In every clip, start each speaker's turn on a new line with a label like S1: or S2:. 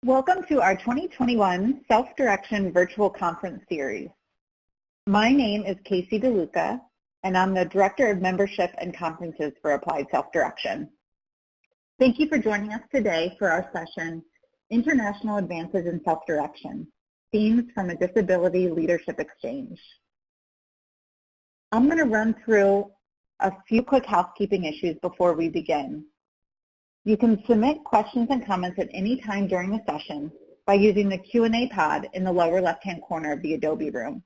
S1: Welcome to our 2021 Self-Direction Virtual Conference Series. My name is Casey DeLuca, and I'm the Director of Membership and Conferences for Applied Self-Direction. Thank you for joining us today for our session, International Advances in Self-Direction, Themes from a Disability Leadership Exchange. I'm going to run through a few quick housekeeping issues before we begin. You can submit questions and comments at any time during the session by using the Q&A pod in the lower left-hand corner of the Adobe Room.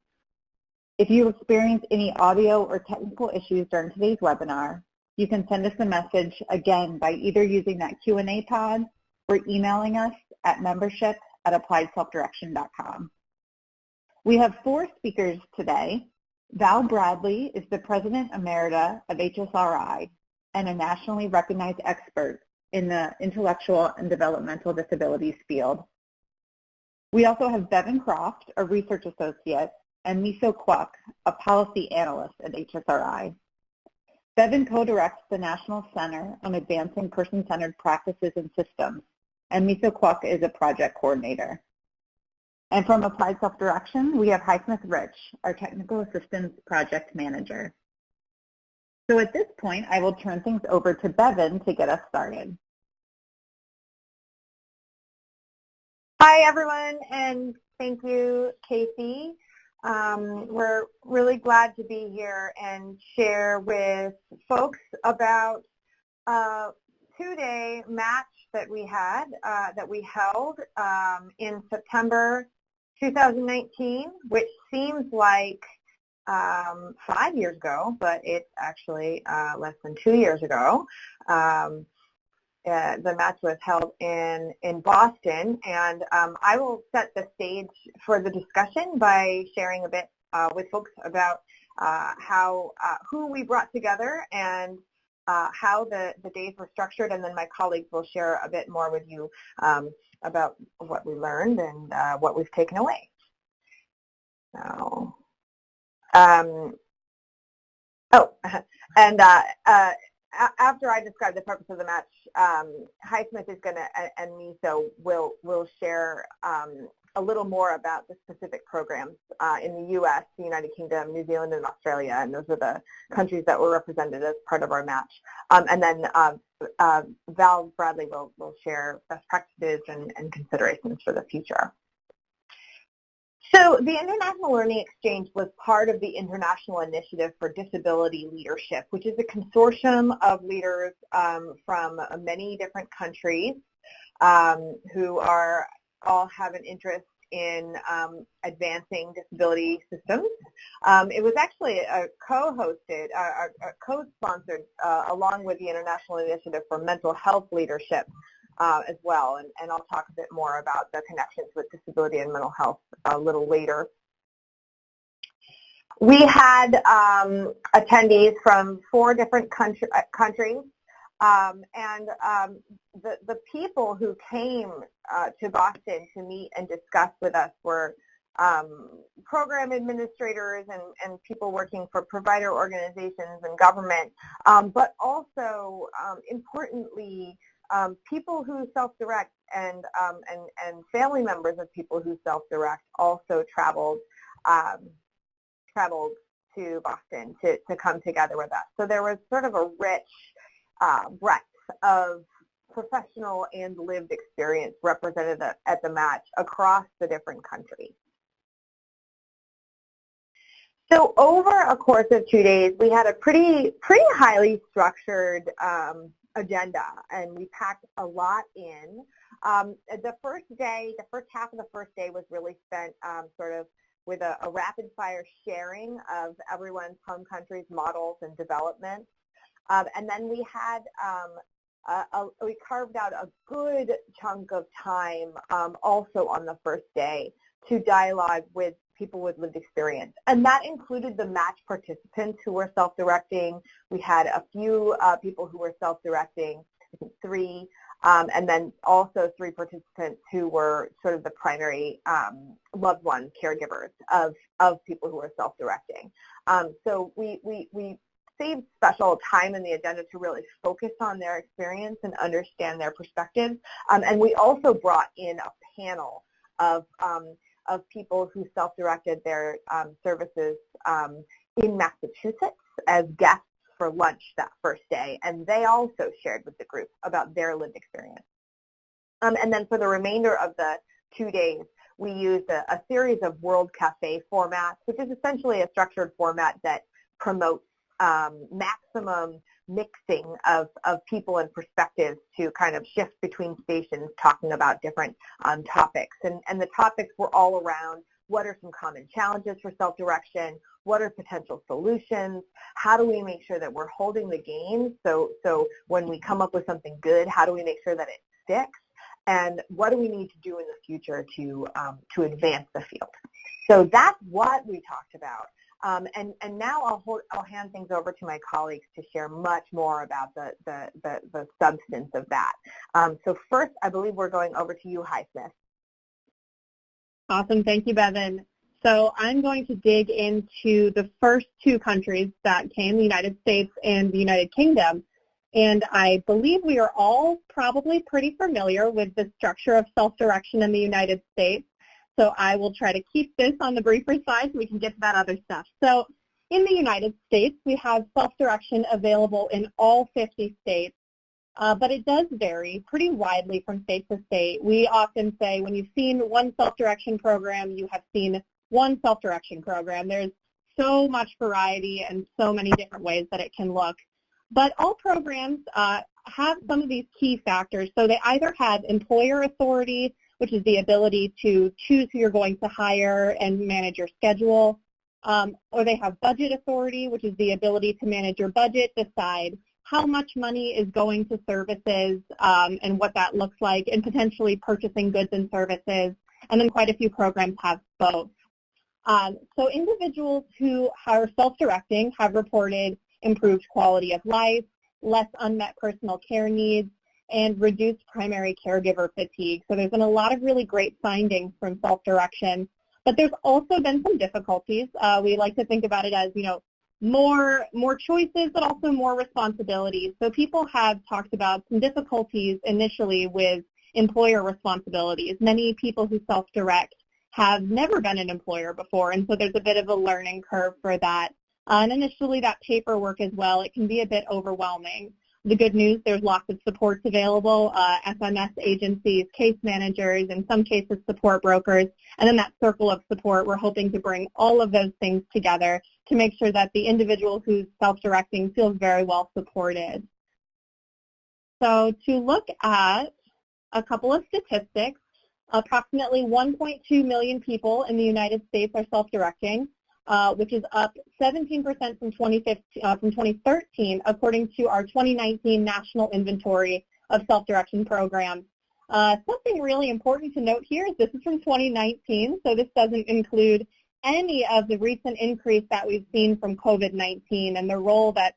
S1: If you experience any audio or technical issues during today's webinar, you can send us a message again by either using that Q&A pod or emailing us at membership@appliedselfdirection.com. We have 4 speakers today. Val Bradley is the President Emerita of HSRI and a nationally recognized expert in the intellectual and developmental disabilities field. We also have Bevan Croft, a research associate, and Miso Kwok, a policy analyst at HSRI. Bevan co-directs the National Center on Advancing Person-Centered Practices and Systems, and Miso Kwok is a project coordinator. And from Applied Self-Direction, we have Highsmith Rich, our technical assistance project manager. So at this point, I will turn things over to Bevan to get us started.
S2: Hi, everyone, and thank you, Casey. We're really glad to be here and share with folks about a 2-day match that we had, that we held in September 2019, which seems like 5 years ago, but it's actually less than 2 years ago. The match was held in Boston, and I will set the stage for the discussion by sharing a bit with folks about who we brought together and how the days were structured, and then my colleagues will share a bit more with you about what we learned and what we've taken away. So, after I describe the purpose of the match, Highsmith is going to, and Miso will share a little more about the specific programs in the U.S., the United Kingdom, New Zealand, and Australia, and those are the countries that were represented as part of our match. And then Val Bradley will share best practices and considerations for the future. So the International Learning Exchange was part of the International Initiative for Disability Leadership, which is a consortium of leaders from many different countries who all have an interest in advancing disability systems. It was actually co-hosted, co-sponsored along with the International Initiative for Mental Health Leadership as well, and I'll talk a bit more about the connections with disability and mental health a little later. We had attendees from 4 different countries, and the people who came to Boston to meet and discuss with us were program administrators and people working for provider organizations and government, but also importantly, people who self-direct and family members of people who self-direct also traveled to Boston to come together with us. So there was sort of a rich breadth of professional and lived experience represented at the match across the different countries. So over a course of 2 days, we had a pretty highly structured agenda, and we packed a lot in. The first half of the first day was really spent sort of with a rapid fire sharing of everyone's home country's models and developments. And then we had, we carved out a good chunk of time also on the first day to dialogue with people with lived experience. And that included the match participants who were self-directing. We had a few people who were self-directing, I think 3, and then also 3 participants who were sort of the primary loved one caregivers of people who were self-directing. So we saved special time in the agenda to really focus on their experience and understand their perspectives. And we also brought in a panel of people who self-directed their services in Massachusetts as guests for lunch that first day, and they also shared with the group about their lived experience. And then for the remainder of the 2 days, we used a series of World Cafe formats, which is essentially a structured format that promotes maximum mixing of people and perspectives to kind of shift between stations talking about different topics. And the topics were all around what are some common challenges for self-direction, what are potential solutions, how do we make sure that we're holding the gains, so when we come up with something good, how do we make sure that it sticks, and what do we need to do in the future to advance the field. So that's what we talked about. And now I'll hand things over to my colleagues to share much more about the substance of that. So first, I believe we're going over to you, Highsmith.
S3: Awesome. Thank you, Bevan. So I'm going to dig into the first two countries that came, the United States and the United Kingdom. And I believe we are all probably pretty familiar with the structure of self-direction in the United States. So I will try to keep this on the briefer side so we can get to that other stuff. So in the United States, we have self-direction available in all 50 states. But it does vary pretty widely from state to state. We often say when you've seen one self-direction program, you have seen one self-direction program. There's so much variety and so many different ways that it can look. But all programs have some of these key factors. So they either have employer authority, which is the ability to choose who you're going to hire and manage your schedule, or they have budget authority, which is the ability to manage your budget, decide how much money is going to services and what that looks like, and potentially purchasing goods and services. And then quite a few programs have both. So individuals who are self-directing have reported improved quality of life, less unmet personal care needs, and reduced primary caregiver fatigue. So there's been a lot of really great findings from self-direction. But there's also been some difficulties. We like to think about it as, more choices, but also more responsibilities. So people have talked about some difficulties initially with employer responsibilities. Many people who self-direct have never been an employer before, and so there's a bit of a learning curve for that. And initially that paperwork as well, it can be a bit overwhelming. The good news, there's lots of supports available, SMS agencies, case managers, in some cases support brokers, and then that circle of support, we're hoping to bring all of those things together to make sure that the individual who's self-directing feels very well supported. So to look at a couple of statistics, approximately 1.2 million people in the United States are self-directing, which is up 17% from 2013, according to our 2019 National Inventory of Self-Direction Programs. Something really important to note here is this is from 2019, so this doesn't include any of the recent increase that we've seen from COVID-19 and the role that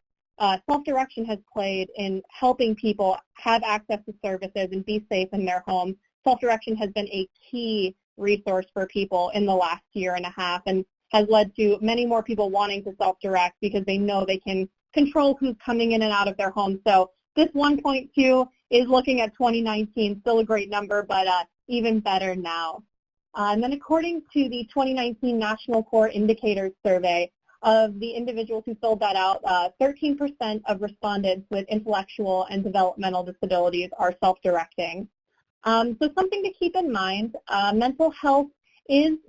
S3: self-direction has played in helping people have access to services and be safe in their home. Self-direction has been a key resource for people in the last year and a half, and has led to many more people wanting to self-direct because they know they can control who's coming in and out of their home. So this 1.2 is looking at 2019, still a great number, but even better now. And then according to the 2019 National Core Indicators Survey, of the individuals who filled that out, 13% of respondents with intellectual and developmental disabilities are self-directing. So something to keep in mind, mental health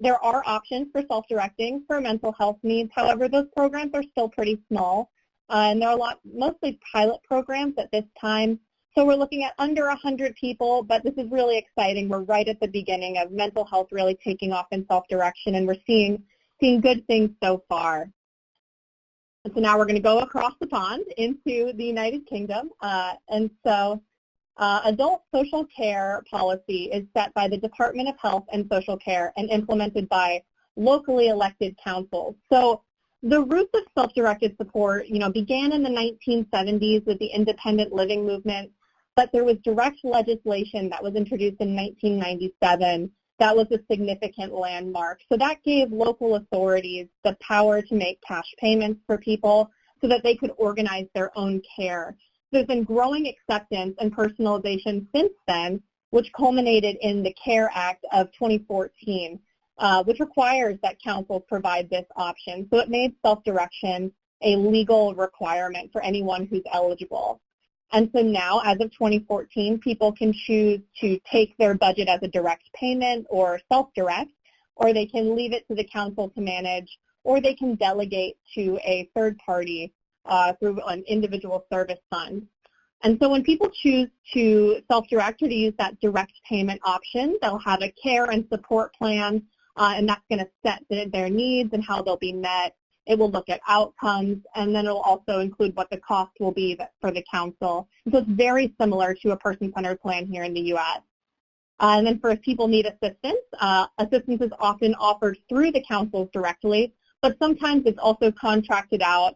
S3: there are options for self-directing for mental health needs. However, those programs are still pretty small, and there are mostly pilot programs at this time. So we're looking at under 100 people, but this is really exciting. We're right at the beginning of mental health really taking off in self-direction, and we're seeing good things so far. And so now we're going to go across the pond into the United Kingdom, and so adult social care policy is set by the Department of Health and Social Care and implemented by locally elected councils. So the roots of self-directed support, began in the 1970s with the independent living movement, but there was direct legislation that was introduced in 1997 that was a significant landmark. So that gave local authorities the power to make cash payments for people so that they could organize their own care. There's been growing acceptance and personalization since then, which culminated in the CARE Act of 2014, which requires that councils provide this option. So it made self-direction a legal requirement for anyone who's eligible. And so now, as of 2014, people can choose to take their budget as a direct payment or self-direct, or they can leave it to the council to manage, or they can delegate to a third party through an individual service fund. And so when people choose to self-direct or to use that direct payment option, they'll have a care and support plan, and that's going to set their needs and how they'll be met. It will look at outcomes, and then it will also include what the cost will be for the council. And so it's very similar to a person-centered plan here in the U.S. And then for if people need assistance, assistance is often offered through the councils directly, but sometimes it's also contracted out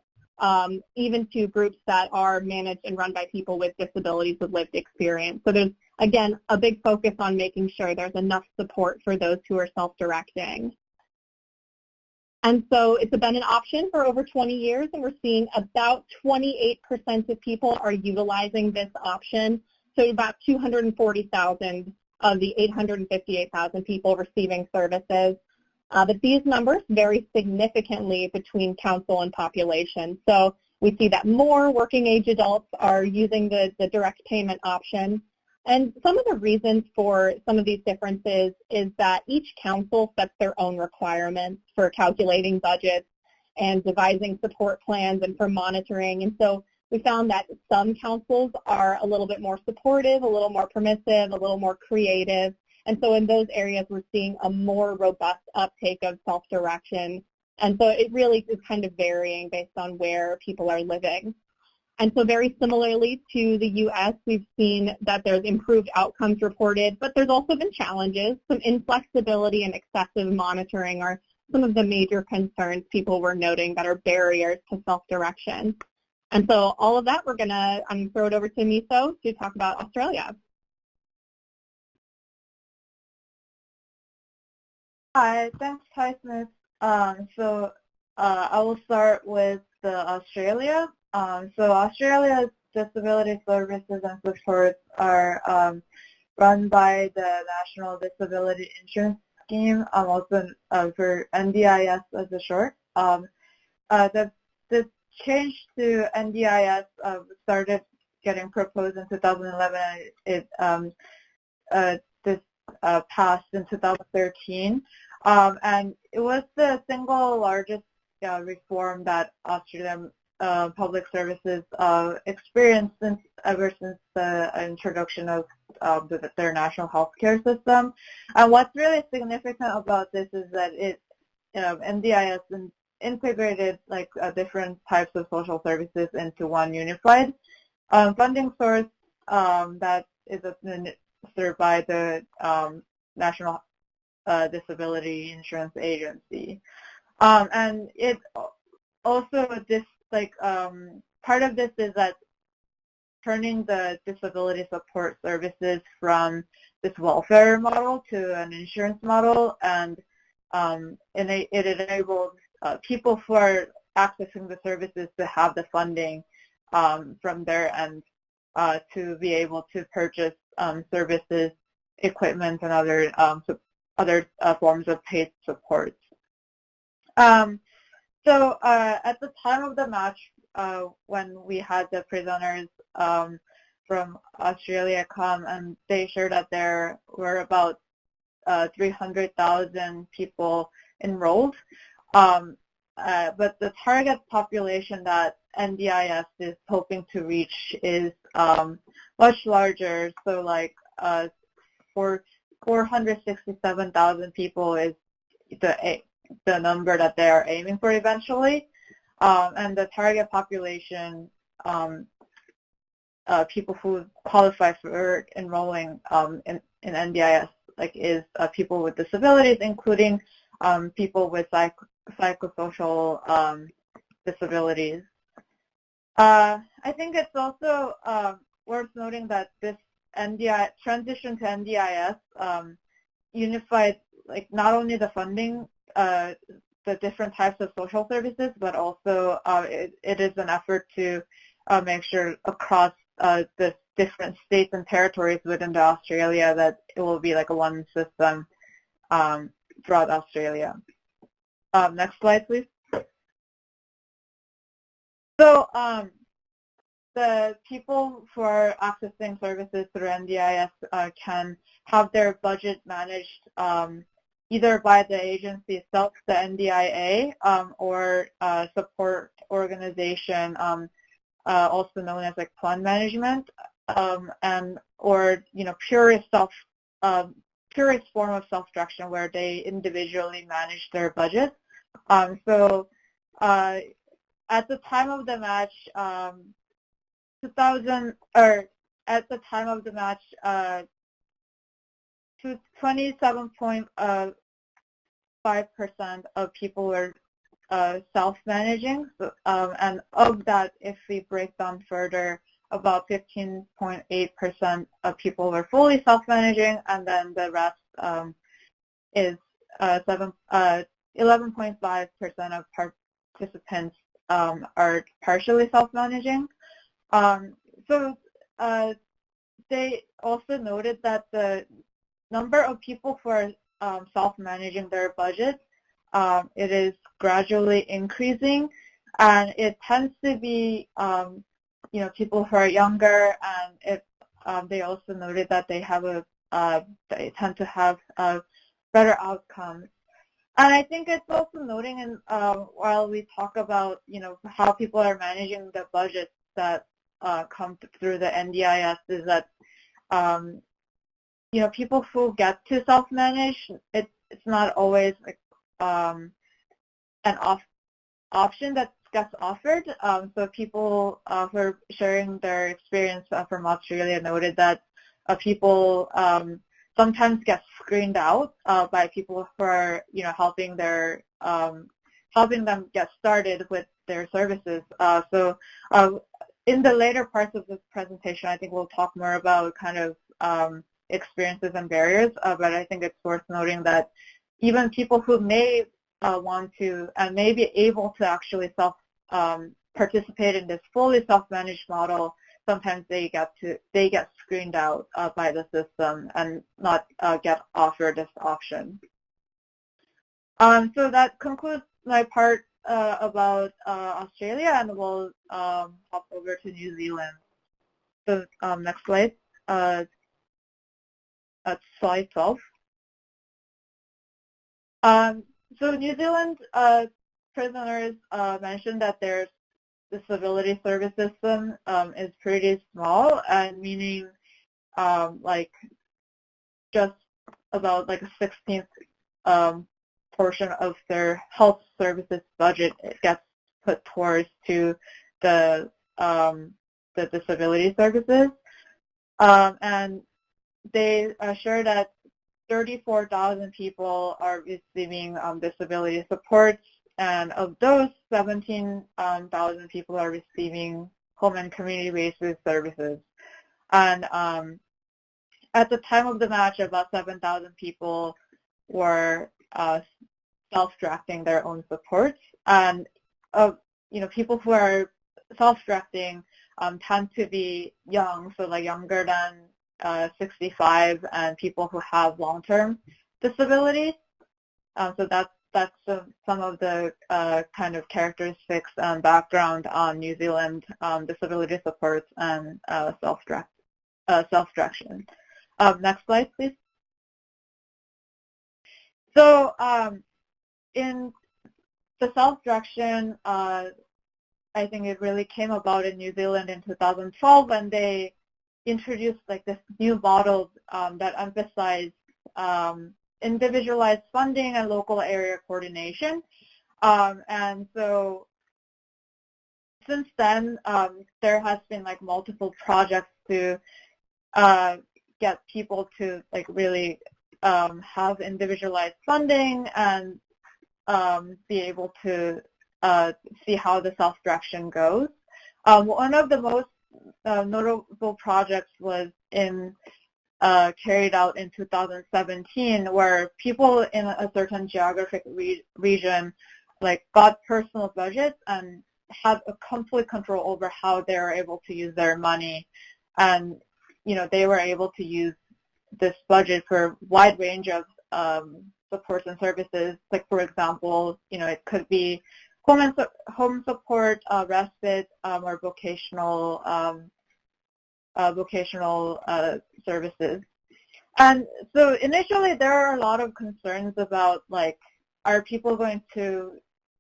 S3: even to groups that are managed and run by people with disabilities with lived experience. So there's, again, a big focus on making sure there's enough support for those who are self-directing. And so it's been an option for over 20 years, and we're seeing about 28% of people are utilizing this option. So about 240,000 of the 858,000 people receiving services. But these numbers vary significantly between council and population. So we see that more working age adults are using the direct payment option. And some of the reasons for some of these differences is that each council sets their own requirements for calculating budgets and devising support plans and for monitoring. And so we found that some councils are a little bit more supportive, a little more permissive, a little more creative. And so in those areas, we're seeing a more robust uptake of self-direction. And so it really is kind of varying based on where people are living. And so very similarly to the U.S., we've seen that there's improved outcomes reported, but there's also been challenges. Some inflexibility and excessive monitoring are some of the major concerns people were noting that are barriers to self-direction. And so all of that, I'm going to throw it over to Miso to talk about Australia.
S4: Hi, thanks, Highsmith. I will start with Australia. So Australia's disability services and supports are run by the National Disability Insurance Scheme, also for NDIS as a short. The change to NDIS started getting proposed in 2011. This passed in 2013, and it was the single largest reform that Australian public services experienced ever since the introduction of their national health care system. And what's really significant about this is that NDIS integrated different types of social services into one unified funding source that is administered by the National Disability Insurance Agency. And it also part of this is that turning the disability support services from this welfare model to an insurance model, and it enables people who are accessing the services to have the funding from their end to be able to purchase services, equipment, and other forms of paid support. So at the time of the match, when we had the presenters from Australia come, and they shared that there were about 300,000 people enrolled, but the target population that NDIS is hoping to reach is much larger. So 467,000 people is the number that they are aiming for eventually, and the target population, people who qualify for enrolling in NDIS, is people with disabilities, including people with psychosocial disabilities. I think it's also worth noting that this transition to NDIS unified not only the funding, the different types of social services, but also it is an effort to make sure across the different states and territories within the Australia, that it will be like a one system throughout Australia. Next slide, please. So the people who are accessing services through NDIS can have their budget managed either by the agency itself, the NDIA, or support organization, also known as like plan management, or purest form of self-direction where they individually manage their budget. So at the time of the match, 27.5% of people were self-managing, and of that, if we break down further, about 15.8% of people were fully self-managing, and then the rest is 11.5% of participants are partially self-managing. So they also noted that the number of people who are self-managing their budget, it is gradually increasing, and it tends to be people who are younger, and they also noted that they tend to have better outcomes. And I think it's also noting, in, while we talk about how people are managing the budgets that come through the NDIS, is that people who get to self-manage, it's not always like an option that gets offered. So people who are sharing their experience from Australia noted that people sometimes get screened out by people who are helping them get started with their services. So in the later parts of this presentation, I think we'll talk more about kind of experiences and barriers, but I think it's worth noting that even people who may want to and may be able to actually participate in this fully self-managed model, sometimes they get screened out by the system and not get offered this option. So that concludes my part about Australia, and we'll hop over to New Zealand. So next slide. At slide 12. So New Zealand prisoners mentioned that their disability service system is pretty small, and meaning like just about like a 16th portion of their health services budget gets put towards to the disability services, and they assure that 34,000 people are receiving disability supports, and of those, 17,000 people are receiving home and community-based services. And at the time of the match, about 7,000 people were self-directing their own supports, and people who are self-directing tend to be young, so like younger than 65, and people who have long-term disabilities. So that's some of the kind of characteristics and background on New Zealand disability supports and self-direction. Next slide, please. So in the self-direction, I think it really came about in New Zealand in 2012 when they introduced like this new model that emphasized individualized funding and local area coordination. And so since then, there has been like multiple projects to get people to like really have individualized funding and be able to see how the self-direction goes. One of the most notable projects was carried out in 2017, where people in a certain geographic region like got personal budgets and had a complete control over how they were able to use their money, and they were able to use this budget for a wide range of supports and services. Like, for example, it could be home support, respite, or vocational services. And so initially there are a lot of concerns about, like, are people going to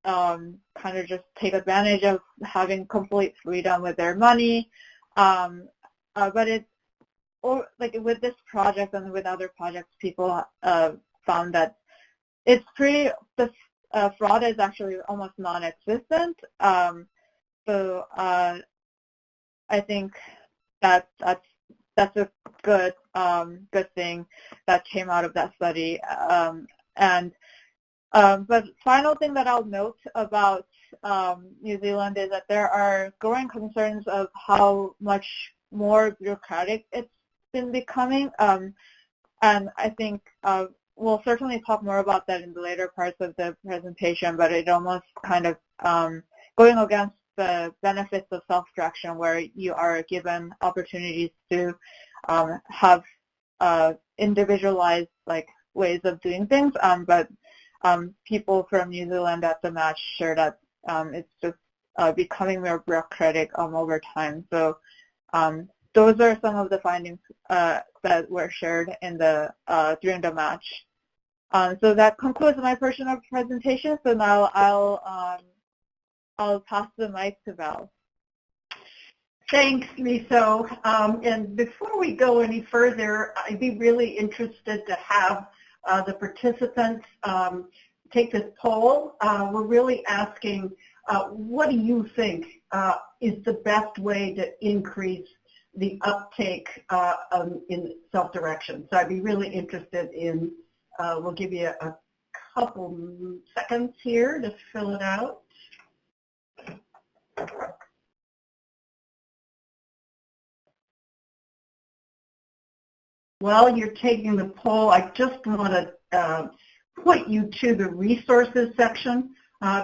S4: kind of just take advantage of having complete freedom with their money? But like with this project and with other projects, people found that it's the fraud is actually almost non-existent. So I think that's a good thing that came out of that study. But final thing that I'll note about New Zealand is that there are growing concerns of how much more bureaucratic it's been becoming. And I think we'll certainly talk more about that in the later parts of the presentation, but it almost kind of going against the benefits of self-direction, where you are given opportunities to have individualized, like, ways of doing things. But people from New Zealand at the match share that it's just becoming more bureaucratic over time. So those are some of the findings that were shared in the during the match. So that concludes my portion of the presentation. So now I'll pass the mic to Val.
S5: Thanks, Miso. And before we go any further, I'd be really interested to have the participants take this poll. We're really asking, what do you think is the best way to increase the uptake in self-direction? So I'd be really interested in, we'll give you a couple seconds here to fill it out. While you're taking the poll, I just want to point you to the resources section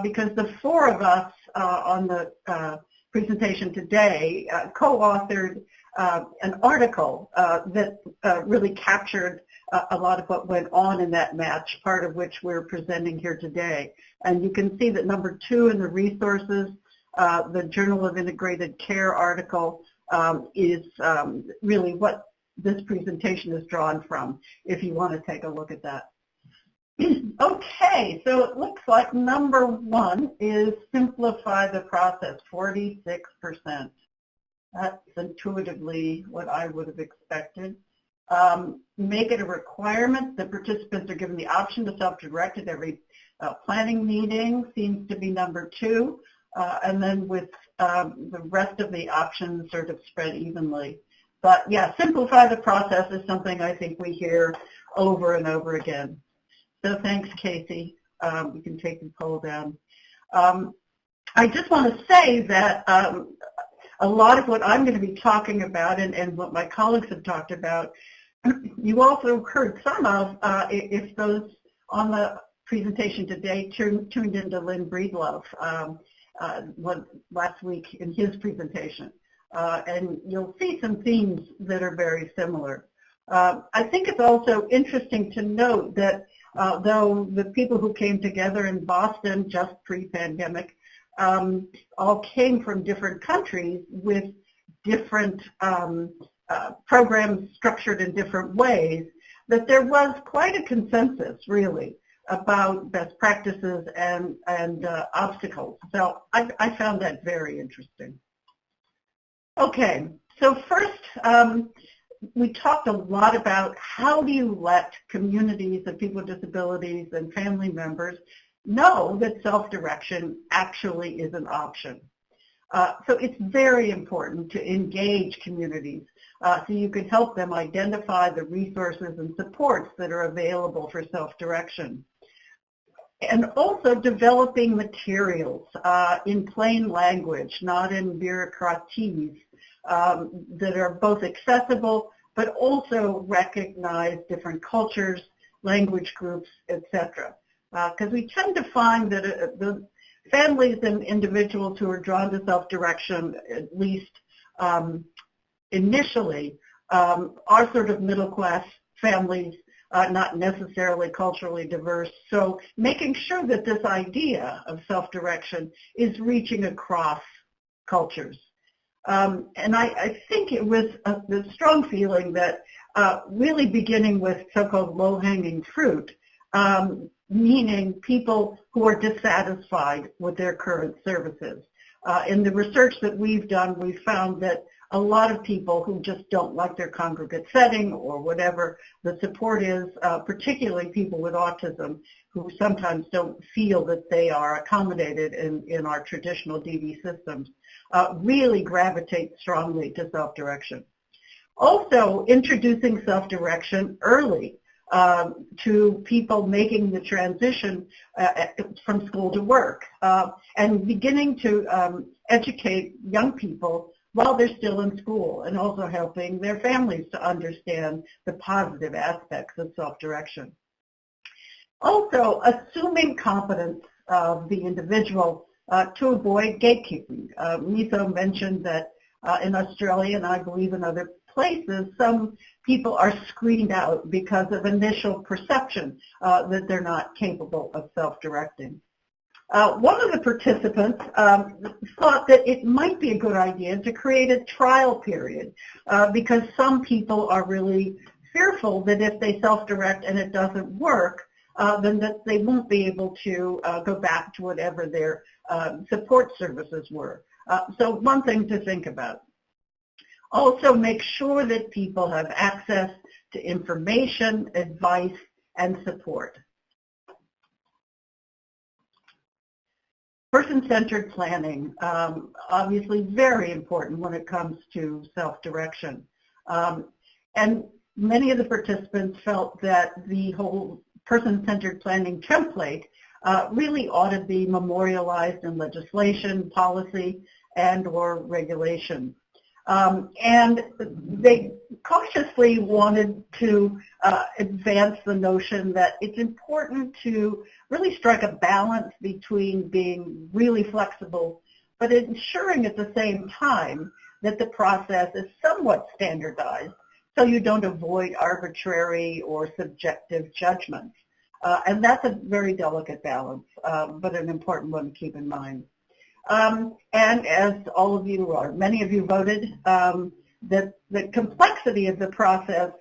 S5: because the four of us on the presentation today co-authored an article that really captured a lot of what went on in that match, part of which we're presenting here today. And you can see that number 2 in the resources, the Journal of Integrated Care article, is really what this presentation is drawn from, if you want to take a look at that. Okay, so it looks like number 1 is simplify the process, 46%. That's intuitively what I would have expected. Make it a requirement that participants are given the option to self-direct at every planning meeting, seems to be number 2. And then with the rest of the options sort of spread evenly. But yeah, simplify the process is something I think we hear over and over again. So thanks, Casey. You can take the poll down. I just want to say that a lot of what I'm going to be talking about and what my colleagues have talked about, you also heard some of, if those on the presentation today tuned into Lynn Breedlove last week in his presentation. And you'll see some themes that are very similar. I think it's also interesting to note that though the people who came together in Boston just pre-pandemic all came from different countries with different programs structured in different ways, that there was quite a consensus, really, about best practices and obstacles. So I found that very interesting. Okay, so first, we talked a lot about how do you let communities of people with disabilities and family members know that self-direction actually is an option. So it's very important to engage communities so you can help them identify the resources and supports that are available for self-direction. And also developing materials in plain language, not in bureaucraties, that are both accessible but also recognize different cultures, language groups, etc. Because we tend to find that families and individuals who are drawn to self-direction, at least initially, are sort of middle-class families, not necessarily culturally diverse. So making sure that this idea of self-direction is reaching across cultures. And I think it was the strong feeling that really beginning with so-called low-hanging fruit, meaning people who are dissatisfied with their current services. In the research that we've done, we found that a lot of people who just don't like their congregate setting or whatever the support is, particularly people with autism who sometimes don't feel that they are accommodated in our traditional DD systems, really gravitate strongly to self-direction. Also, introducing self-direction early to people making the transition from school to work, and beginning to educate young people while they're still in school, and also helping their families to understand the positive aspects of self-direction. Also, assuming competence of the individual to avoid gatekeeping. Miso mentioned that in Australia, and I believe in other places, some people are screened out because of initial perception that they're not capable of self-directing. One of the participants thought that it might be a good idea to create a trial period because some people are really fearful that if they self-direct and it doesn't work, then that they won't be able to go back to whatever their support services were. So one thing to think about. Also make sure that people have access to information, advice, and support. Person-centered planning, obviously very important when it comes to self-direction. And many of the participants felt that the whole person-centered planning template really ought to be memorialized in legislation, policy, and or regulation. And they cautiously wanted to advance the notion that it's important to really strike a balance between being really flexible, but ensuring at the same time that the process is somewhat standardized so you don't avoid arbitrary or subjective judgments. And that's a very delicate balance, but an important one to keep in mind. And as all of you, or many of you voted, that the complexity of the process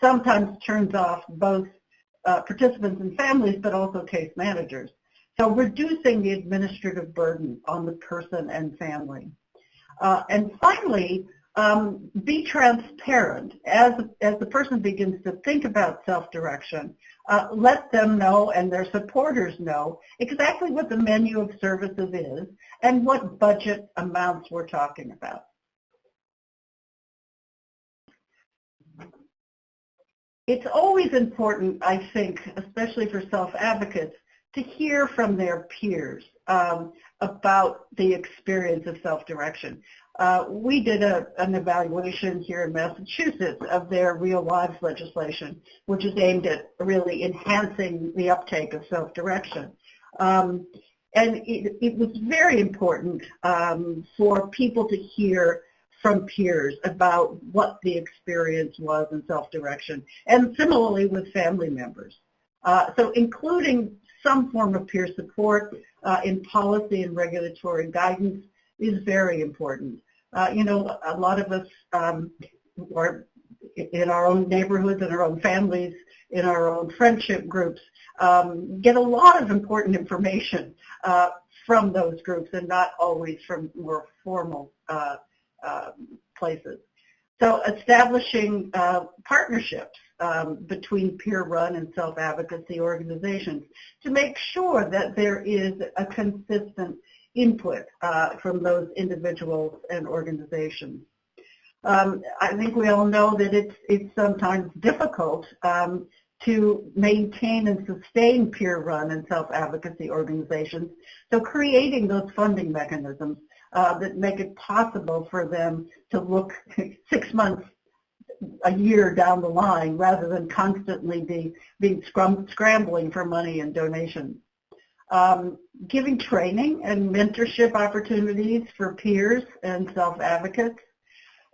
S5: sometimes turns off both participants and families, but also case managers. So reducing the administrative burden on the person and family. And finally, be transparent. As the person begins to think about self-direction, let them know and their supporters know exactly what the menu of services is and what budget amounts we're talking about. It's always important, I think, especially for self-advocates, to hear from their peers about the experience of self-direction. We did an evaluation here in Massachusetts of their real lives legislation, which is aimed at really enhancing the uptake of self-direction. And it was very important for people to hear from peers about what the experience was in self-direction, and similarly with family members. So including some form of peer support in policy and regulatory guidance is very important. You know, a lot of us are in our own neighborhoods, in our own families, in our own friendship groups, get a lot of important information from those groups and not always from more formal places. So establishing partnerships between peer-run and self-advocacy organizations to make sure that there is a consistent input from those individuals and organizations. I think we all know that it's sometimes difficult to maintain and sustain peer-run and self-advocacy organizations, so creating those funding mechanisms that make it possible for them to look 6 months, a year down the line, rather than constantly being scrambling for money and donations. giving training and mentorship opportunities for peers and self-advocates,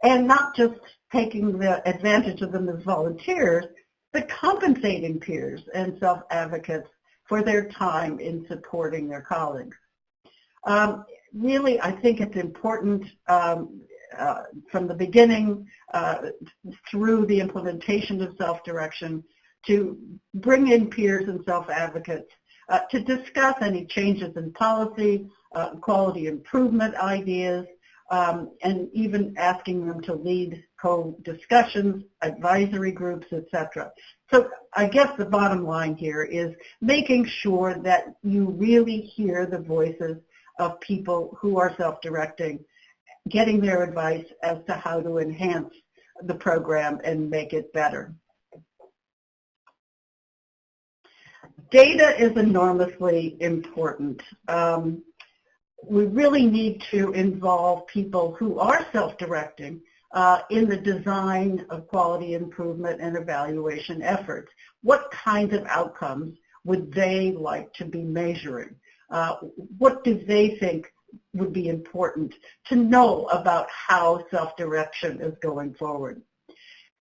S5: and not just taking the advantage of them as volunteers, but compensating peers and self-advocates for their time in supporting their colleagues. Really, I think it's important from the beginning through the implementation of self-direction to bring in peers and self-advocates to discuss any changes in policy, quality improvement ideas, and even asking them to lead co-discussions, advisory groups, etc. So I guess the bottom line here is making sure that you really hear the voices of people who are self-directing, getting their advice as to how to enhance the program and make it better. Data is enormously important. We really need to involve people who are self-directing in the design of quality improvement and evaluation efforts. What kinds of outcomes would they like to be measuring? What do they think would be important to know about how self-direction is going forward?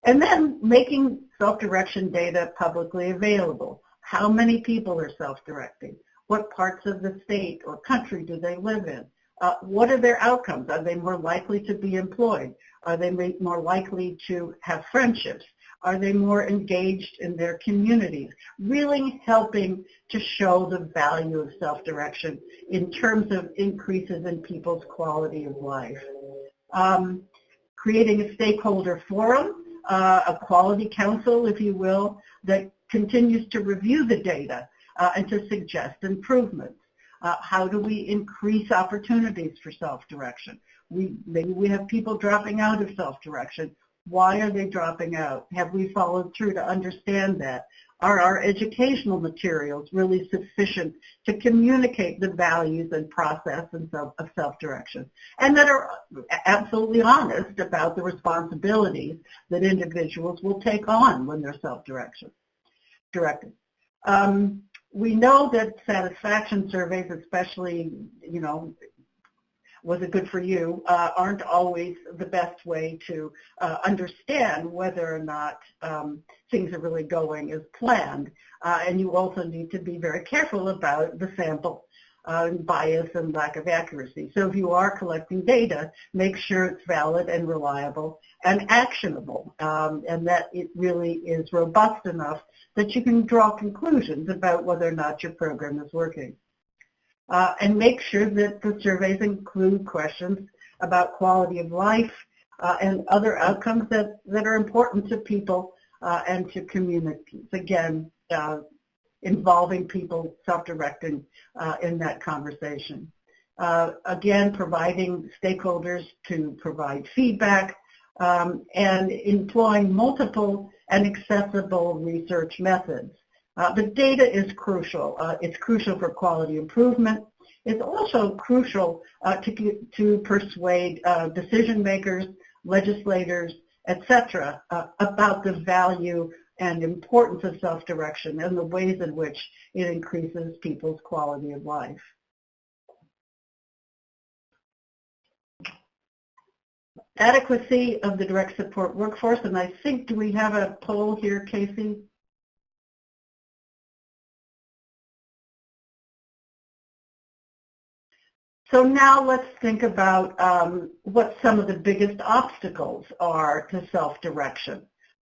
S5: And then making self-direction data publicly available. How many people are self-directing? What parts of the state or country do they live in? What are their outcomes? Are they more likely to be employed? Are they more likely to have friendships? Are they more engaged in their communities? Really helping to show the value of self-direction in terms of increases in people's quality of life. Creating a stakeholder forum, a quality council, if you will, that continues to review the data and to suggest improvements. How do we increase opportunities for self-direction? Maybe we have people dropping out of self-direction. Why are they dropping out? Have we followed through to understand that? Are our educational materials really sufficient to communicate the values and process of self-direction? And that are absolutely honest about the responsibilities that individuals will take on when they're self-directed. We know that satisfaction surveys, especially, was it good for you, aren't always the best way to understand whether or not things are really going as planned. And you also need to be very careful about the sample bias and lack of accuracy. So if you are collecting data, make sure it's valid and reliable and actionable, and that it really is robust enough that you can draw conclusions about whether or not your program is working. And make sure that the surveys include questions about quality of life and other outcomes that are important to people and to communities. Again, involving people self-directing in that conversation. Again, providing stakeholders to provide feedback and employing multiple and accessible research methods. The data is crucial. It's crucial for quality improvement. It's also crucial to persuade decision makers, legislators, etc., about the value and importance of self-direction and the ways in which it increases people's quality of life. Adequacy of the direct support workforce, and I think, do we have a poll here, Casey? So now let's think about what some of the biggest obstacles are to self-direction.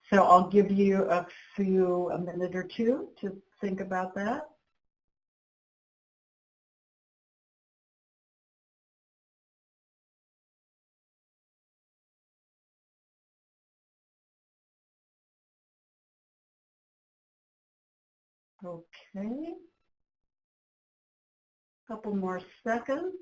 S5: So I'll give you a minute or two to think about that. Okay. A couple more seconds.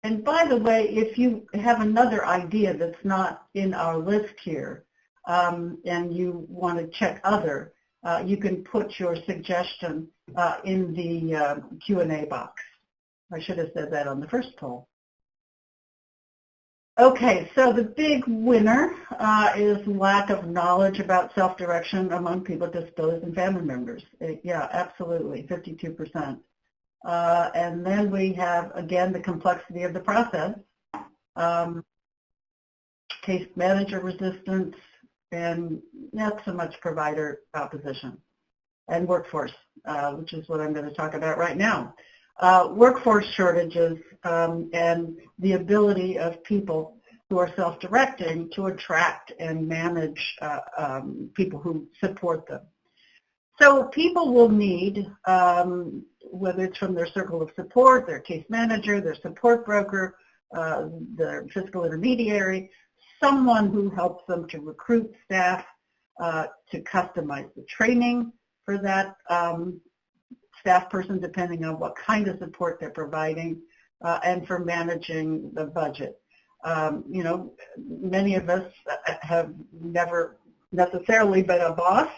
S5: And by the way, if you have another idea that's not in our list here and you want to check other, you can put your suggestion in the Q&A box. I should have said that on the first poll. Okay, so the big winner is lack of knowledge about self-direction among people with disabilities and family members. Yeah, absolutely, 52%. And then we have, again, the complexity of the process, case manager resistance, and not so much provider opposition, and workforce, which is what I'm going to talk about right now. Workforce shortages and the ability of people who are self-directing to attract and manage people who support them. So people will need, whether it's from their circle of support, their case manager, their support broker, their fiscal intermediary, someone who helps them to recruit staff, to customize the training for that staff person depending on what kind of support they're providing, and for managing the budget. You know, many of us have never necessarily been a boss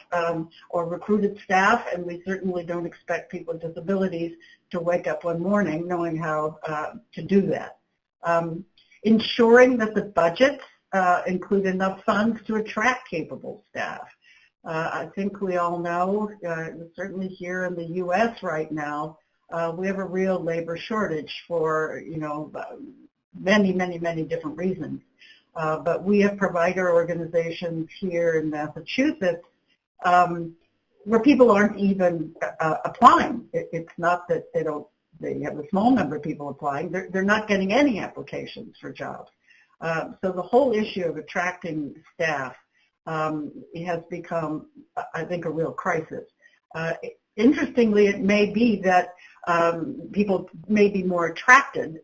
S5: or recruited staff, and we certainly don't expect people with disabilities to wake up one morning knowing how to do that. Ensuring that the budgets include enough funds to attract capable staff. I think we all know, certainly here in the U.S. right now, we have a real labor shortage for, you know, many, many, many different reasons. But we have provider organizations here in Massachusetts where people aren't even applying. It's not that they have a small number of people applying. They're not getting any applications for jobs. So the whole issue of attracting staff has become, I think, a real crisis. Interestingly, it may be that people may be more attracted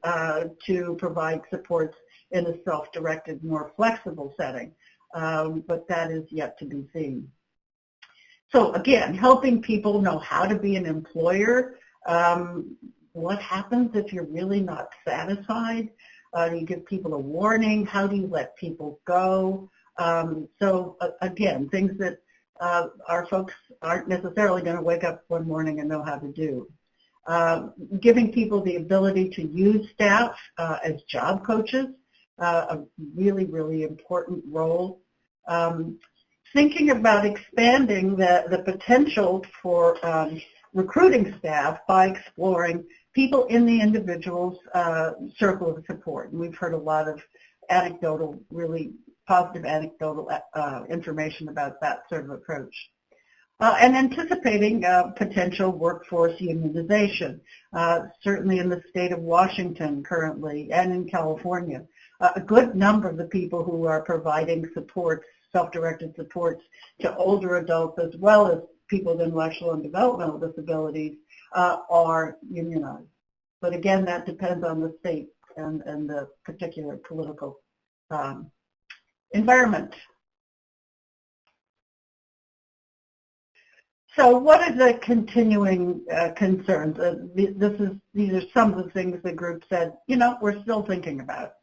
S5: to provide supports in a self-directed, more flexible setting, but that is yet to be seen. So again, helping people know how to be an employer. What happens if you're really not satisfied? Do you give people a warning? How do you let people go? So again, things that our folks aren't necessarily going to wake up one morning and know how to do. Giving people the ability to use staff as job coaches, a really, really important role. Thinking about expanding the potential for recruiting staff by exploring people in the individual's circle of support. And we've heard a lot of anecdotal, really positive anecdotal information about that sort of approach. And anticipating potential workforce unionization, certainly in the state of Washington currently and in California. A good number of the people who are providing supports, self-directed supports to older adults as well as people with intellectual and developmental disabilities are unionized. But again, that depends on the state and the particular political environment. So what are the continuing concerns? These are some of the things the group said, you know, we're still thinking about.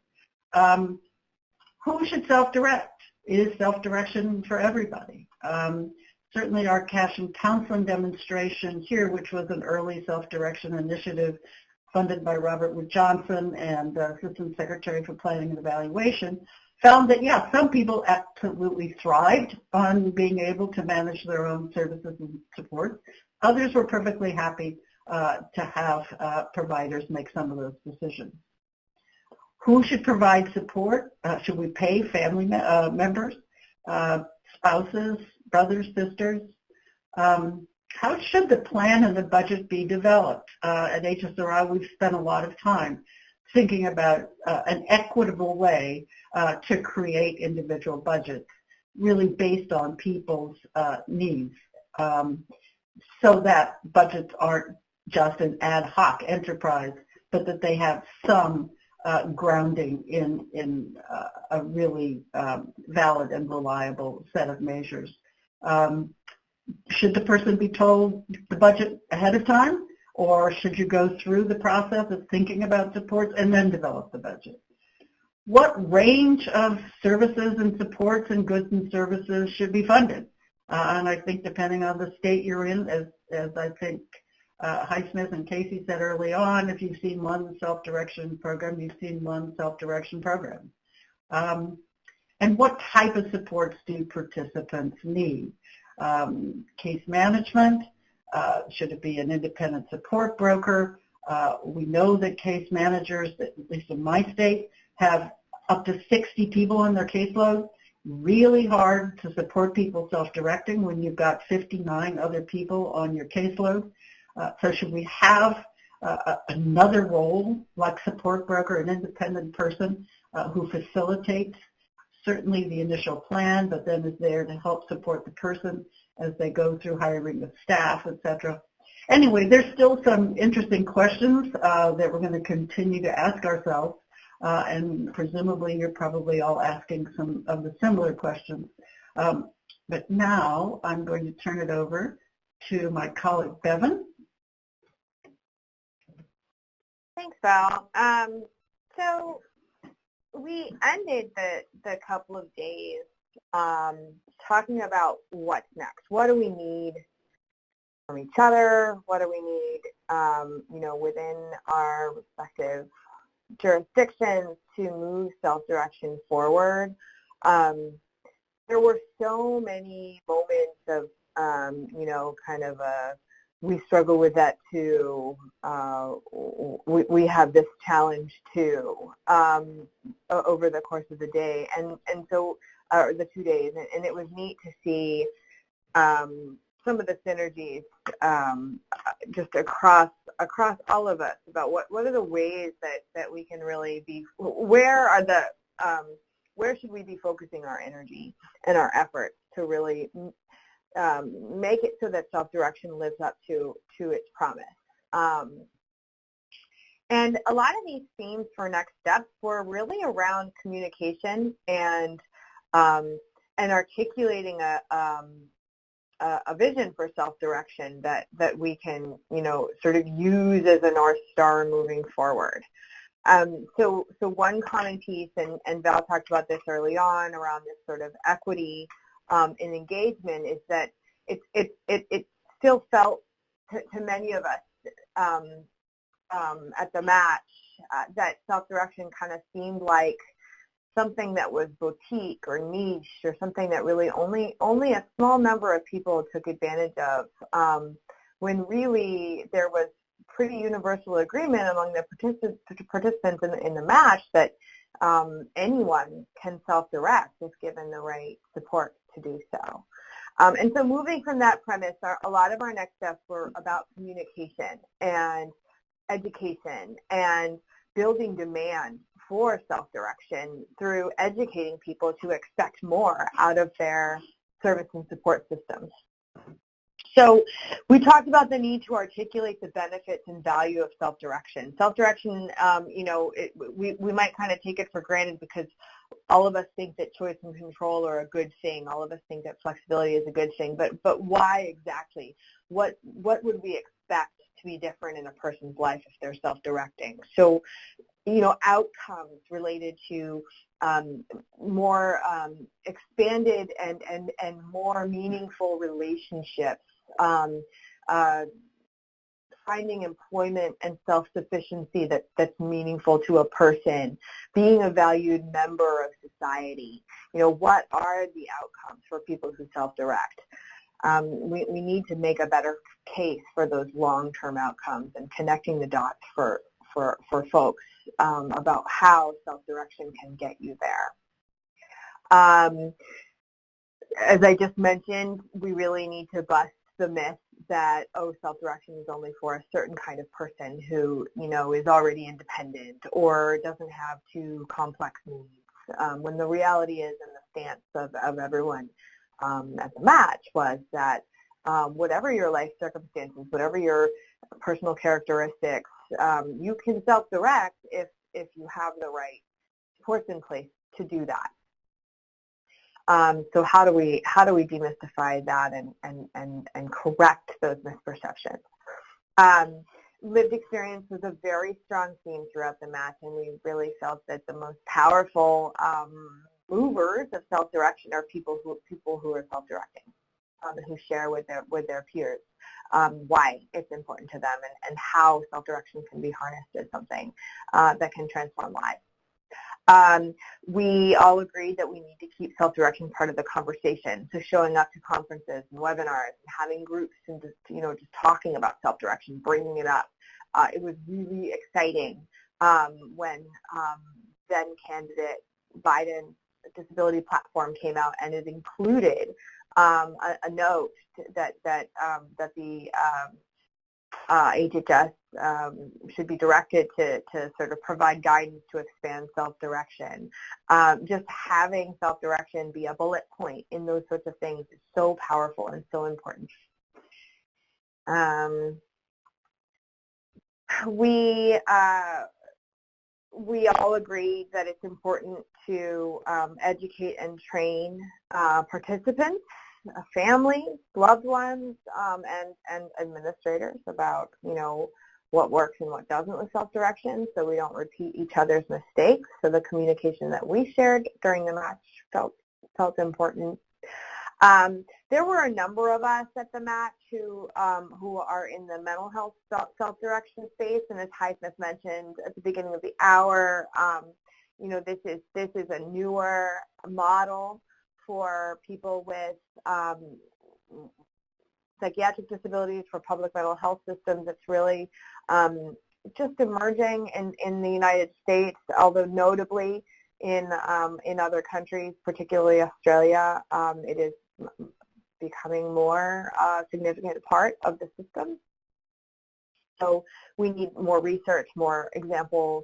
S5: Who should self-direct? Is self-direction for everybody? Certainly our cash and counseling demonstration here, which was an early self-direction initiative funded by Robert Wood Johnson and Assistant Secretary for Planning and Evaluation, found that, yeah, some people absolutely thrived on being able to manage their own services and support. Others were perfectly happy to have providers make some of those decisions. Who should provide support? Should we pay family members, spouses, brothers, sisters? How should the plan and the budget be developed? At HSRI, we've spent a lot of time thinking about an equitable way to create individual budgets, really based on people's needs, so that budgets aren't just an ad hoc enterprise, but that they have some grounding in a really valid and reliable set of measures. Should the person be told the budget ahead of time, or should you go through the process of thinking about supports and then develop the budget? What range of services and supports and goods and services should be funded? And I think depending on the state you're in, as I think Highsmith and Casey said early on, if you've seen one self-direction program, you've seen one self-direction program. And what type of supports do participants need? Case management, should it be an independent support broker? We know that case managers, at least in my state, have up to 60 people on their caseload. Really hard to support people self-directing when you've got 59 other people on your caseload. So should we have another role like support broker, an independent person who facilitates certainly the initial plan, but then is there to help support the person as they go through hiring of staff, etc. Anyway, there's still some interesting questions that we're going to continue to ask ourselves, and presumably you're probably all asking some of the similar questions. But now I'm going to turn it over to my colleague Bevan.
S2: Thanks, Val. So we ended the couple of days talking about what's next. What do we need from each other? What do we need, within our respective jurisdictions to move self-direction forward? There were so many moments of, we struggle with that too. We have this challenge too over the course of the day, and so the 2 days, and it was neat to see some of the synergies just across all of us about what are the ways that we can really be, where should we be focusing our energy and our efforts to really make it so that self-direction lives up to its promise. And a lot of these themes for next steps were really around communication and articulating a vision for self-direction that we can, sort of use as a North Star moving forward. So one common piece, and Val talked about this early on around this sort of equity in engagement, is that it still felt to many of us at the match that self-direction kind of seemed like something that was boutique or niche or something that really only a small number of people took advantage of, when really there was pretty universal agreement among the participants in the match that anyone can self-direct if given the right support to do so. And so moving from that premise, a lot of our next steps were about communication and education and building demand for self-direction through educating people to expect more out of their service and support systems. So we talked about the need to articulate the benefits and value of self-direction. Self-direction, we might kind of take it for granted because all of us think that choice and control are a good thing. All of us think that flexibility is a good thing. But why exactly? What would we expect to be different in a person's life if they're self-directing? So, outcomes related to more expanded and more meaningful relationships, finding employment and self-sufficiency that's meaningful to a person, being a valued member of society. What are the outcomes for people who self-direct? We need to make a better case for those long-term outcomes and connecting the dots for folks about how self-direction can get you there. As I just mentioned, we really need to bust the myth that, self-direction is only for a certain kind of person who, is already independent or doesn't have too complex needs, when the reality is, and the stance of everyone at the match was that whatever your life circumstances, whatever your personal characteristics, you can self-direct if you have the right supports in place to do that. So how do we demystify that and correct those misperceptions? Lived experience was a very strong theme throughout the match, and we really felt that the most powerful movers of self-direction are people who are self-directing, who share with their peers why it's important to them and how self-direction can be harnessed as something that can transform lives. We all agreed that we need to keep self-direction part of the conversation. So showing up to conferences and webinars and having groups and just, just talking about self-direction, bringing it up. It was really exciting when then candidate Biden's disability platform came out, and it included a note that the HHS should be directed to sort of provide guidance to expand self-direction. Just having self-direction be a bullet point in those sorts of things is so powerful and so important. We all agreed that it's important to educate and train participants, families, loved ones, and administrators about, what works and what doesn't with self-direction, so we don't repeat each other's mistakes. So the communication that we shared during the match felt important. There were a number of us at the match who are in the mental health self-direction space, and as Highsmith mentioned at the beginning of the hour, this is a newer model for people with psychiatric disabilities, for public mental health systems. It's really just emerging in the United States, although notably in other countries, particularly Australia, it is becoming more significant part of the system. So we need more research, more examples,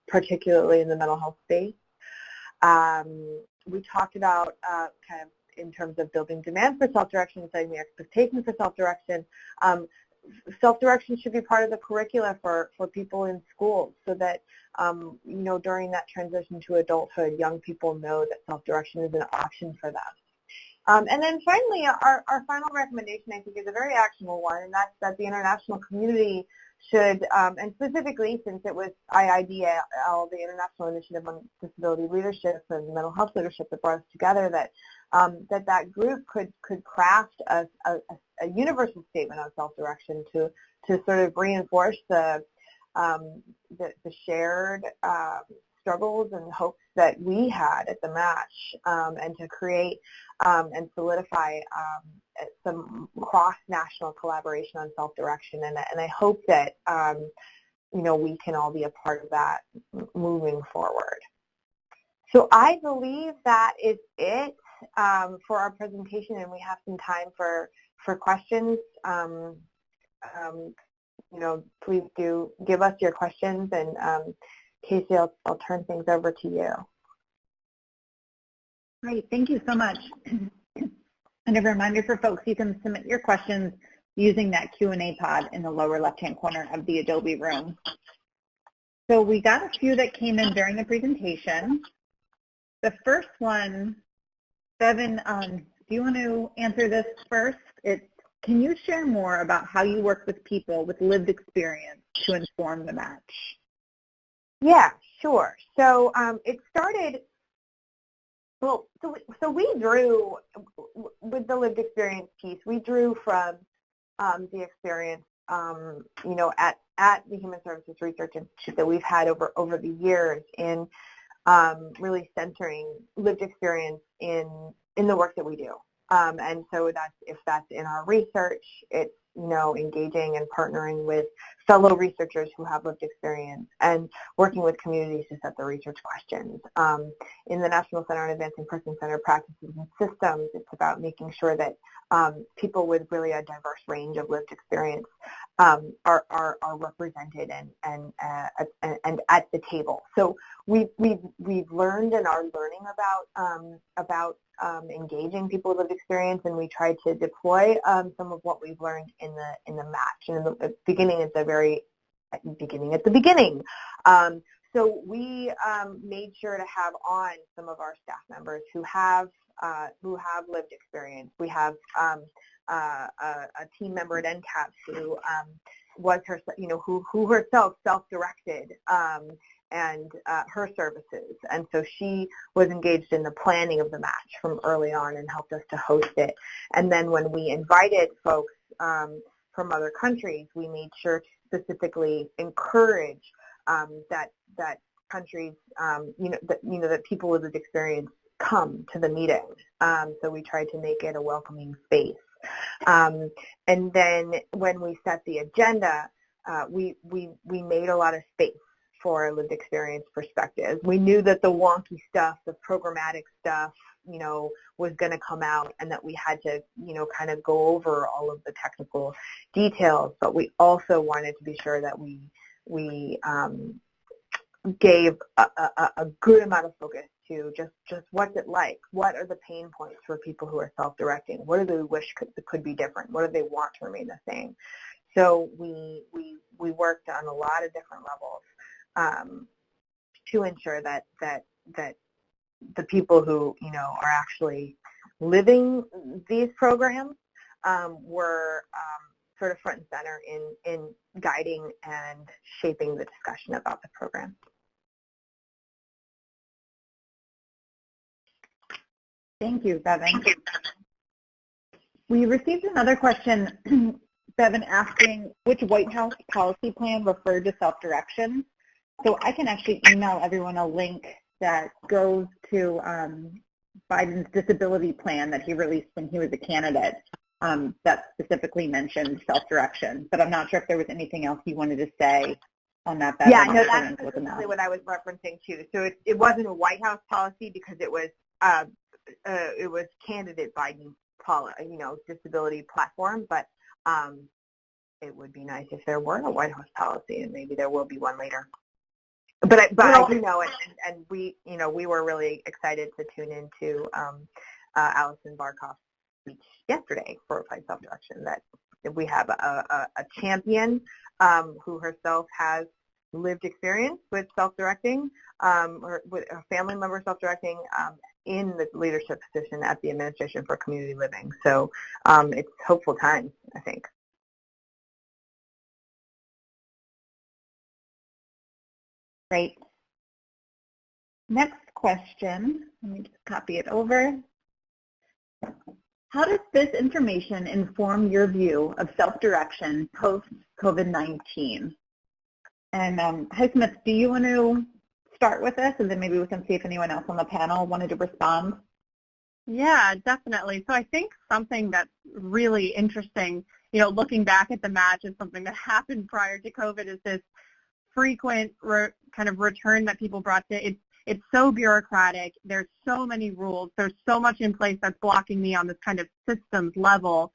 S2: particularly in the mental health space. We talked about kind of in terms of building demand for self-direction, setting the expectations for self-direction. Self-direction should be part of the curricula for people in schools, so that during that transition to adulthood, young people know that self-direction is an option for them. And then finally, our final recommendation, I think, is a very actionable one, and that's that the international community should, and specifically since it was IIDL, the International Initiative on Disability Leadership and Mental Health Leadership, that brought us together, that that group could craft a universal statement on self-direction to sort of reinforce the shared struggles and hopes that we had at the match, and to create and solidify some cross-national collaboration on self-direction. And I hope that we can all be a part of that moving forward. So I believe that is it for our presentation, and we have some time for questions. Please do give us your questions, and Casey, I'll turn things over to you.
S1: Great, thank you so much. And a reminder for folks, you can submit your questions using that Q&A pod in the lower left-hand corner of the Adobe room. So we got a few that came in during the presentation. The first one, Bevan, do you want to answer this first? Can you share more about how you work with people with lived experience to inform the match?
S2: Yeah, sure. So it started, so we drew, with the lived experience piece, we drew from the experience, at the Human Services Research Institute that we've had over the years in really centering lived experience in the work that we do. And so if that's in our research, it's engaging and partnering with fellow researchers who have lived experience and working with communities to set the research questions. In the National Center on Advancing Person-Centered Practices and Systems, it's about making sure that people with really a diverse range of lived experience are represented and at the table. So we've learned and are learning about engaging people with lived experience, and we tried to deploy some of what we've learned in the match. And in the beginning, at the beginning. So we made sure to have on some of our staff members who have lived experience. We have a team member at NCAPS who was who herself self-directed and her services, and so she was engaged in the planning of the match from early on and helped us to host it. And then when we invited folks from other countries, we made sure to specifically encourage that countries, that people with lived experience come to the meeting. So we tried to make it a welcoming space. And then when we set the agenda, we made a lot of space for lived experience perspectives. We knew that the wonky stuff, the programmatic stuff, was going to come out, and that we had to, kind of go over all of the technical details. But we also wanted to be sure that we gave a good amount of focus to just what's it like? What are the pain points for people who are self-directing? What do they wish could be different? What do they want to remain the same? So we worked on a lot of different levels to ensure that the people who are actually living these programs were sort of front and center in guiding and shaping the discussion about the program.
S1: Thank you, Bevan. We received another question, Bevan, asking which White House policy plan referred to self-direction. So I can actually email everyone a link that goes to Biden's disability plan that he released when he was a candidate that specifically mentioned self-direction. But I'm not sure if there was anything else you wanted to say on that. Bevan.
S2: Yeah, no, that's specifically what I was referencing too. So it wasn't a White House policy because it was candidate Biden's disability platform, but it would be nice if there were a White House policy, and maybe there will be one later. But I do know it, and we were really excited to tune into Alison Barkoff's speech yesterday for Applied Self-Direction, that we have a champion who herself has lived experience with self-directing, or with a family member self-directing in the leadership position at the Administration for Community Living. So it's hopeful times, I think.
S1: Great. Next question, let me just copy it over. How does this information inform your view of self-direction post-COVID-19? And Highsmith, do you want to start with this, and then maybe we can see if anyone else on the panel wanted to respond?
S3: Yeah, definitely. So I think something that's really interesting, looking back at the match is something that happened prior to COVID, is this frequent kind of return that people brought to. It's so bureaucratic. There's so many rules. There's so much in place that's blocking me on this kind of systems level.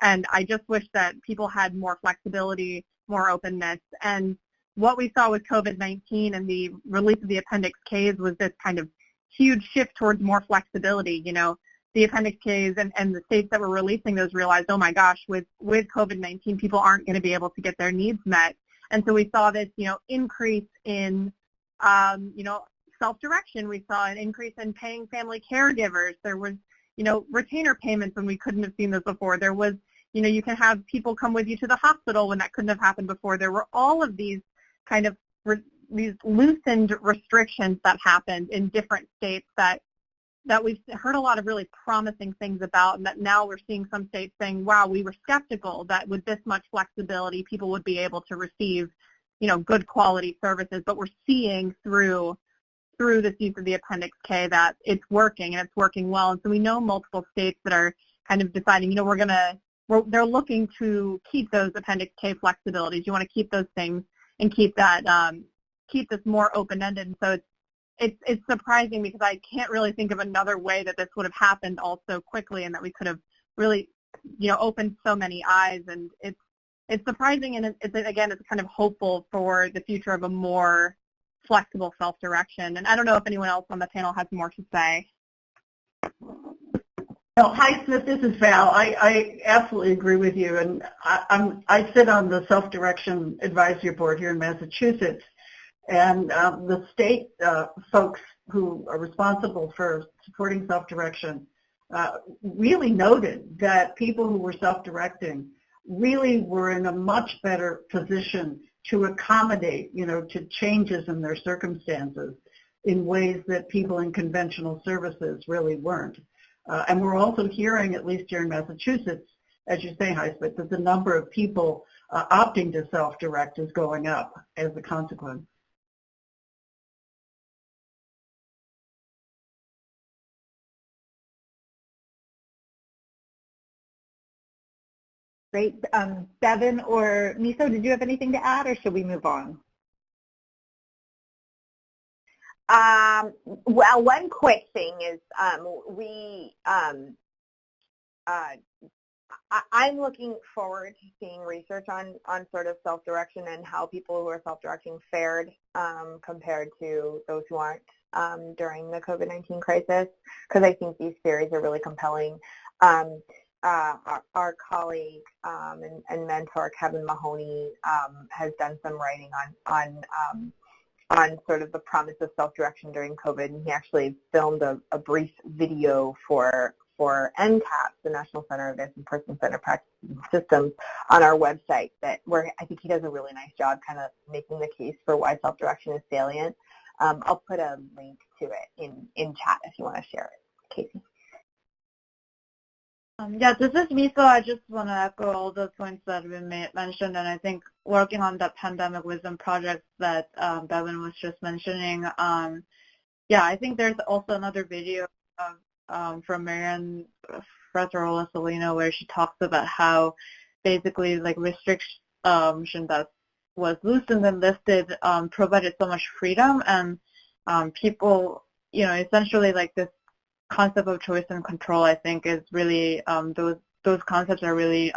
S3: And I just wish that people had more flexibility, more openness. And what we saw with COVID-19 and the release of the Appendix Ks was this kind of huge shift towards more flexibility. The Appendix Ks and the states that were releasing those realized, oh my gosh, with COVID-19, people aren't going to be able to get their needs met. And so we saw this, increase in, self-direction. We saw an increase in paying family caregivers. There was, retainer payments when we couldn't have seen those before. There was, you can have people come with you to the hospital when that couldn't have happened before. There were all of these kind of these loosened restrictions that happened in different states that we've heard a lot of really promising things about, and that now we're seeing some states saying, wow, we were skeptical that with this much flexibility people would be able to receive, good quality services. But we're seeing through this use of the Appendix K that it's working, and it's working well. And so we know multiple states that are kind of deciding, they're looking to keep those Appendix K flexibilities. You want to keep those things and keep that, keep this more open-ended. And so it's surprising, because I can't really think of another way that this would have happened all so quickly, and that we could have really, opened so many eyes. And it's surprising, and it's kind of hopeful for the future of a more flexible self-direction. And I don't know if anyone else on the panel has more to say.
S5: Well, hi, Smith. This is Val. I absolutely agree with you. And I sit on the Self-Direction Advisory Board here in Massachusetts. And the state folks who are responsible for supporting self-direction really noted that people who were self-directing really were in a much better position to accommodate, to changes in their circumstances in ways that people in conventional services really weren't. And we're also hearing, at least here in Massachusetts, as you say, Highsmith, that the number of people opting to self-direct is going up as a consequence.
S1: Great. Bevan or Miso, did you have anything to add, or should we move on?
S2: Well, one quick thing is I'm looking forward to seeing research on sort of self-direction and how people who are self-directing fared compared to those who aren't during the COVID-19 crisis, because I think these theories are really compelling. Our colleague and mentor Kevin Mahoney has done some writing on sort of the promise of self-direction during COVID, and he actually filmed a brief video for NCAPS, the National Center of Advancing Person-Centered Practice Systems, on our website, where I think he does a really nice job kind of making the case for why self-direction is salient. I'll put a link to it in chat if you want to share it, Casey.
S4: Yeah, this is Miso. I just want to echo all the points that we mentioned, and I think working on the pandemic wisdom project that Bevan was just mentioning, yeah, I think there's also another video from Marianne Frattaroli-Solino where she talks about how basically like restriction that was loosened and lifted provided so much freedom, and people, essentially like this concept of choice and control, I think, is really those concepts are really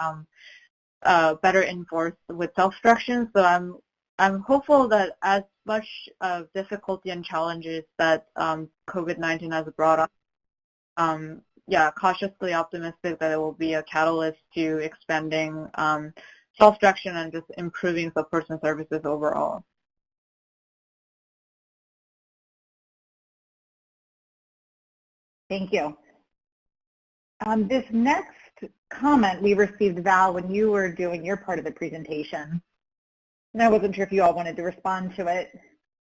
S4: better enforced with self-direction. So I'm hopeful that as much difficulty and challenges that COVID-19 has brought on, yeah, cautiously optimistic that it will be a catalyst to expanding self-direction and just improving supports and services overall.
S1: Thank you. This next comment we received, Val, when you were doing your part of the presentation, and I wasn't sure if you all wanted to respond to it.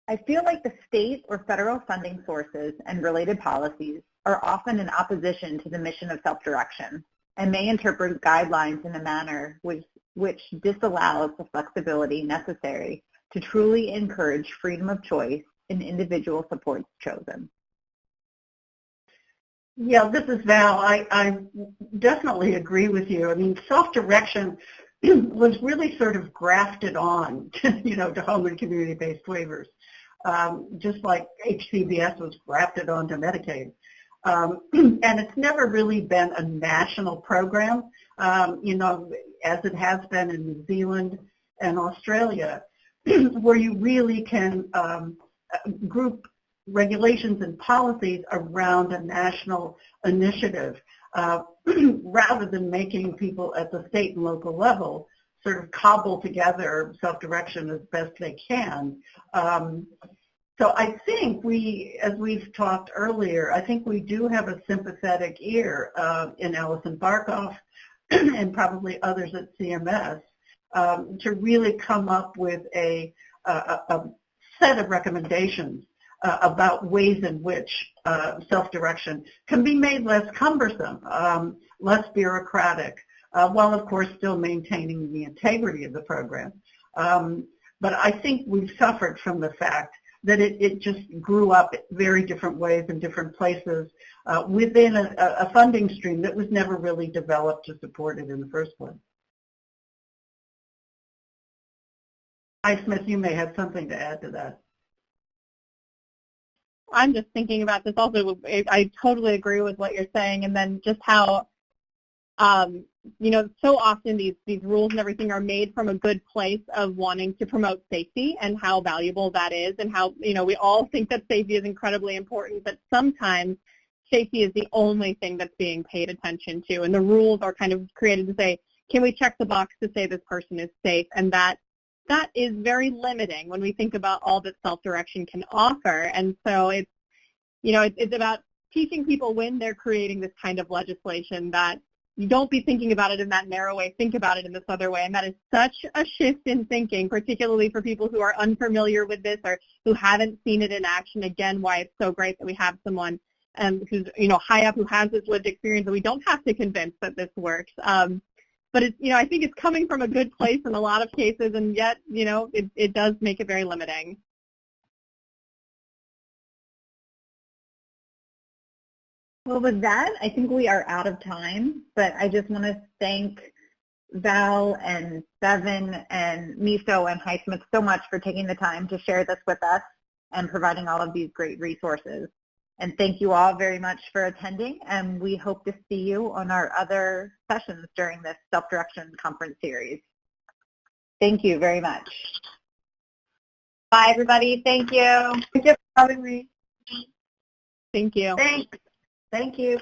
S1: I feel like the state or federal funding sources and related policies are often in opposition to the mission of self-direction and may interpret guidelines in a manner which disallows the flexibility necessary to truly encourage freedom of choice in individual supports chosen.
S5: Yeah, this is Val. I definitely agree with you. I mean, self-direction was really sort of grafted on, to home and community-based waivers, just like HCBS was grafted onto Medicaid. And it's never really been a national program, as it has been in New Zealand and Australia, where you really can group regulations and policies around a national initiative rather than making people at the state and local level sort of cobble together self-direction as best they can. So I think as we've talked earlier, I think we do have a sympathetic ear in Alison Barkoff and probably others at CMS to really come up with a set of recommendations about ways in which self-direction can be made less cumbersome, less bureaucratic, while of course still maintaining the integrity of the program. But I think we've suffered from the fact that it just grew up very different ways in different places within a funding stream that was never really developed to support it in the first place. Highsmith, you may have something to add to that.
S3: I'm just thinking about this also. I totally agree with what you're saying, and then just how, so often these rules and everything are made from a good place of wanting to promote safety and how valuable that is, and how, we all think that safety is incredibly important, but sometimes safety is the only thing that's being paid attention to, and the rules are kind of created to say, can we check the box to say this person is safe, and that is very limiting when we think about all that self-direction can offer. And so it's about teaching people when they're creating this kind of legislation that you don't be thinking about it in that narrow way, think about it in this other way. And that is such a shift in thinking, particularly for people who are unfamiliar with this or who haven't seen it in action. Again, why it's so great that we have someone who's, high up, who has this lived experience, and we don't have to convince that this works. But it's, I think it's coming from a good place in a lot of cases, and yet, it does make it very limiting.
S1: Well, with that, I think we are out of time, but I just want to thank Val and Bevan and Miso and Highsmith so much for taking the time to share this with us and providing all of these great resources. And thank you all very much for attending, and we hope to see you on our other sessions during this Self-Direction Conference series. Thank you very much.
S3: Bye, everybody. Thank you.
S4: Thank you for having me.
S3: Thank you.
S4: Thanks. Thank you.